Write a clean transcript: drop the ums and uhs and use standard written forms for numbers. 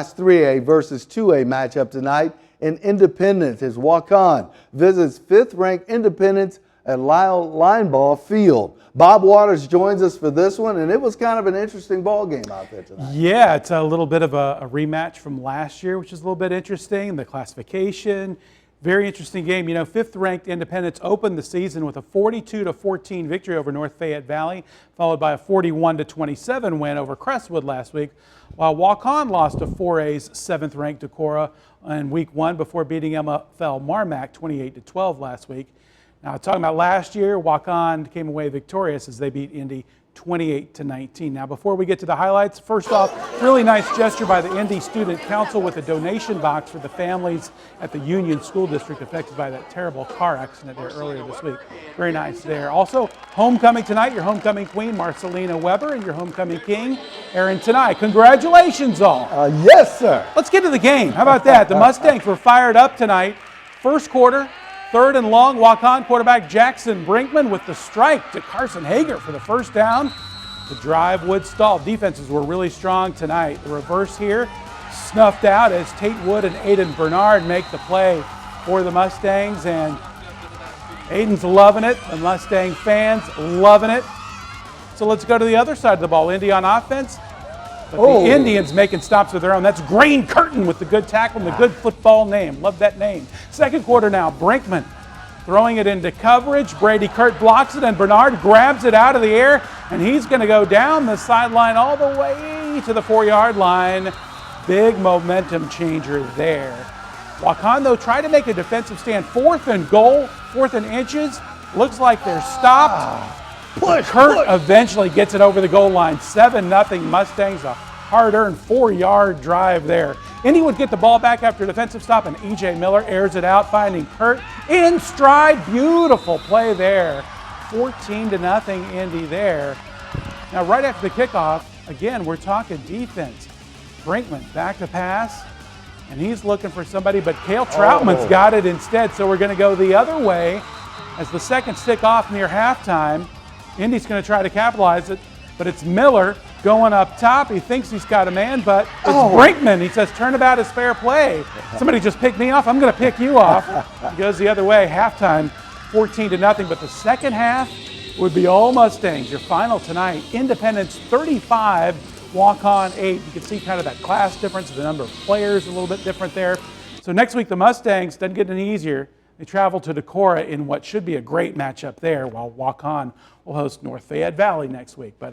Class 3A versus 2A matchup tonight in Independence as Waukon visits 5th-ranked Independence at Lineball Field. Bob Waters joins us for this one, and it was kind of an interesting ball game out there tonight. Yeah, it's a little bit of a rematch from last year, which is a little bit interesting. The classification, very interesting game. You know, 5th-ranked Independence opened the season with a 42-14 victory over North Fayette Valley, followed by a 41-27 win over Crestwood last week, while Waukon lost to 4A's 7th-ranked Decorah in Week 1 before beating MFL Marmac 28-12 last week. Now, talking about last year, Waukon came away victorious as they beat Indy 28-19. Now, before we get to the highlights, first off, really nice gesture by the Indy Student Council with a donation box for the families at the Union School District affected by that terrible car accident there earlier this week. Very nice there. Also, homecoming tonight, your homecoming queen, Marcelina Weber, and your homecoming king, Aaron Tanai. Congratulations all. Yes, sir. Let's get to the game. How about that? The Mustangs were fired up tonight. First quarter, 3rd and long, Waukon quarterback Jackson Brinkman with the strike to Carson Hager for the first down. The drive would stall. Defenses were really strong tonight. The reverse here snuffed out as Tate Wood and Aiden Bernard make the play for the Mustangs, and Aiden's loving it. The Mustang fans loving it. So let's go to the other side of the ball. Indy on offense. But the Indians making stops of their own. That's Grain Curtin with the good tackle and the good football name. Love that name. Second quarter now, Brinkman throwing it into coverage. Brady Kurt blocks it, and Bernard grabs it out of the air, and he's going to go down the sideline all the way to the 4-yard line. Big momentum changer there. Waukon, though, tried to make a defensive stand. 4th and goal, 4th and inches. Looks like they're stopped. Kurt eventually gets it over the goal line. 7-0 Mustangs, a hard-earned 4-yard drive there. Indy would get the ball back after a defensive stop, and E.J. Miller airs it out, finding Kurt in stride. Beautiful play there. 14-0 Indy there. Now, right after the kickoff, again, we're talking defense. Brinkman back to pass, and he's looking for somebody, but Cale Troutman's got it instead, so we're going to go the other way as the second stick off near halftime. Indy's going to try to capitalize it, but it's Miller going up top. He thinks he's got a man, but it's Brinkman. He says, turnabout is fair play. Somebody just picked me off. I'm going to pick you off. He goes the other way. Halftime, 14-0, but the second half would be all Mustangs. Your final tonight, Independence 35, Waukon 8. You can see kind of that class difference, the number of players a little bit different there. So next week, the Mustangs, doesn't get any easier. They travel to Decorah in what should be a great matchup there, while Waukon will host North Fayette Valley next week. But